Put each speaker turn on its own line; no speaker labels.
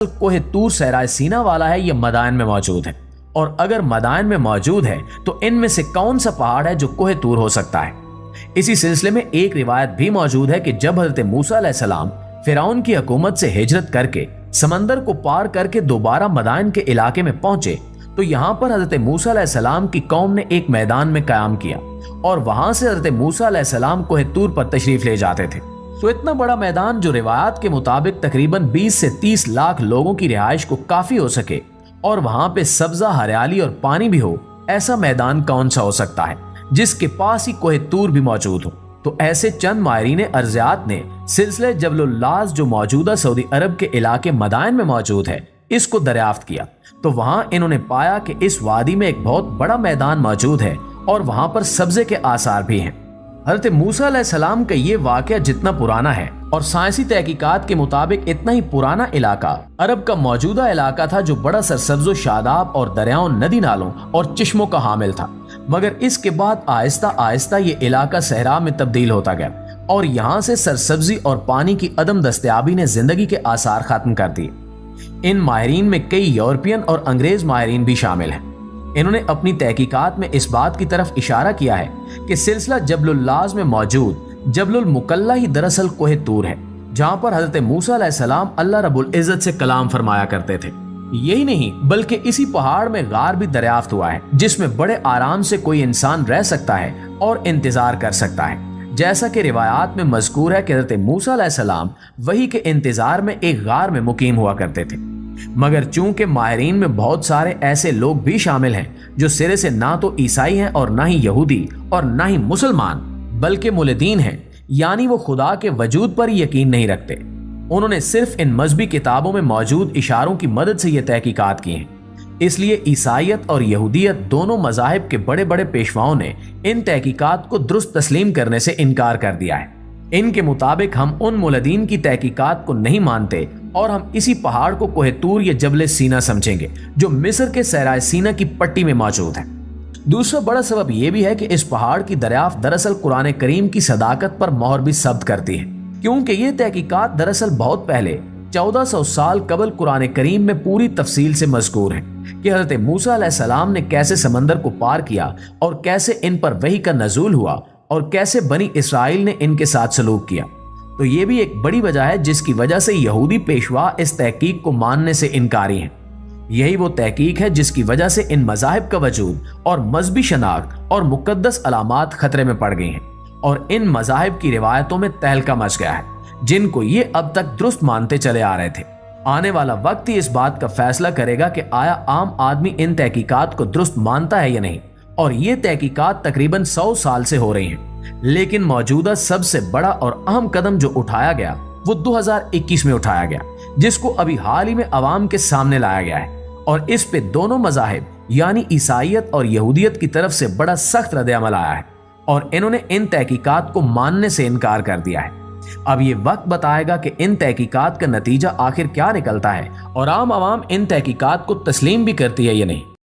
दरअसल कोहे तूर सहराए सीना वाला है या मदाइन में मौजूद है, और अगर मदाइन में मौजूद है तो इनमें से कौन सा पहाड़ है जो कोहे तूर हो सकता है। इसी सिलसिले में एक रिवायत भी मौजूद है कि जब हजरत मूसा अलैहिस्सलाम फिरौन की हुकूमत से हिजरत करके समंदर को पार करके दोबारा मदाइन के इलाके में पहुंचे तो यहाँ पर हजरत मूसा अलैहिस्सलाम की कौम ने एक मैदान में कयाम किया और वहां से हजरत मूसा अलैहिस्सलाम कोहे तूर पर तशरीफ ले जाते थे। तो इतना बड़ा मैदान जो रिवायात के मुताबिक तकरीबन 20 से 30 लाख लोगों की रिहाइश को काफी हो सके और वहां पे सब्जा, हरियाली और पानी भी हो, ऐसा मैदान कौन सा हो सकता है जिसके पास ही कोहे तूर भी मौजूद हो। तो ऐसे चंद माहिरीन अर्जियात ने सिलसिले जबलुल लाज जो मौजूदा सऊदी अरब के इलाके मदाइन में मौजूद है इसको दरियाफ्त किया। तो वहां इन्होंने पाया कि इस वादी में एक बहुत बड़ा मैदान मौजूद है और वहां पर सब्जे के आसार भी हैं। हजरत मूसा अलैहिस्सलाम का ये वाकया जितना पुराना है और साइंसी तहकीकात के मुताबिक इतना ही पुराना इलाका अरब का मौजूदा इलाका था जो बड़ा सरसब्ज़ो शादाब और दरियाओं, नदी नालों और चश्मों का हामिल था। मगर इसके बाद आहिस्ता आहिस्ता ये इलाका सहरा में तब्दील होता गया और यहाँ से सरसब्जी और पानी की अदम दस्तयाबी ने जिंदगी के आसार खत्म कर दिए। इन माहिरीन में कई यूरोपियन और अंग्रेज माहिरीन भी शामिल हैं। इन्होंने अपनी तहकीकात में इस बात की तरफ इशारा किया है कि सिलसिला जबलुल लाज में मौजूद जबलुल मुकल्ला ही दरअसल कोहे तूर है, जहां पर हजरत मूसा अलैहिस्सलाम अल्लाह रब्बुल इज्जत से कलाम फरमाया करते थे। यही नहीं बल्कि इसी पहाड़ में गार भी दरियाफ्त हुआ है जिसमें बड़े आराम से कोई इंसान रह सकता है और इंतजार कर सकता है। जैसा कि रिवायात में मज़कूर है कि हजरत मूसा अलैहिस्सलाम वही के इंतजार में एक गार में मुकीम हुआ करते थे। मगर चूंकि माहिरीन में बहुत सारे ऐसे लोग भी शामिल हैं जो सिरे से ना तो ईसाई हैं और ना ही यहूदी और ना ही मुसलमान बल्कि मुल्दीन हैं, यानी वो खुदा के वजूद पर यकीन नहीं रखते। उन्होंने सिर्फ इन मजहबी किताबों में मौजूद इशारों की मदद से ये तहकीकात की हैं। इसलिए ईसाइयत और यहूदियत दोनों मज़ाहिब के बड़े बड़े पेशवाओं ने इन तहकीकात को दुरुस्त तस्लीम करने से इनकार कर दिया है। इनके मुताबिक हम उन मुल्दीन की तहकीकात को नहीं मानते और हम इसी पहाड़ को कोहे तूर या जबल सीना समझेंगे जो मिस्र के सहराए सीना की पट्टी में मौजूद है। दूसरा बड़ा सबब यह भी है कि इस पहाड़ की दरियाफ्त दरअसल कुरान करीम की सदाकत पर मोहर भी सब्त करती है, क्योंकि ये तहकीकात दरअसल बहुत पहले 1400 साल कबल कुरान करीम में पूरी तफसील से मज़कूर है कि हजरत मूसा अलैहिस्सलाम ने कैसे समंदर को पार किया और कैसे इन पर वही का नज़ूल हुआ और कैसे बनी इसराइल ने इनके साथ सलूक किया। तो ये भी एक बड़ी वजह है जिसकी वजह से यहूदी पेशवा इस तहकीक को मानने से इनकारी हैं। यही वो तहकीक है जिसकी वजह से इन मज़ाहिब का वजूद और मजहबी शनाख्त और मुकद्दस अलामात खतरे में पड़ गई हैं और इन मज़ाहिब की रिवायतों में तहलका मच गया है जिनको ये अब तक दुरुस्त मानते चले आ रहे थे। आने वाला वक्त ही इस बात का फैसला करेगा कि आया आम आदमी इन तहकीकात को दुरुस्त मानता है या नहीं। और ये तहकीकात तकरीबन 100 साल से हो रही हैं, लेकिन मौजूदा सबसे बड़ा और अहम कदम जो उठाया गया वो 2021 में उठाया गया, जिसको अभी हाल ही में अवाम के सामने लाया गया है और इस पे दोनों मज़ाहिब यानी ईसाइयत और यहूदियत की तरफ से बड़ा सख्त रद्द-ए-अमल आया है और इन्होंने इन तहकीकात को मानने से इनकार कर दिया है। अब ये वक्त बताएगा कि इन तहकीकात का नतीजा आखिर क्या निकलता है और आम आवाम इन तहकीकात को तस्लीम भी करती है या नहीं।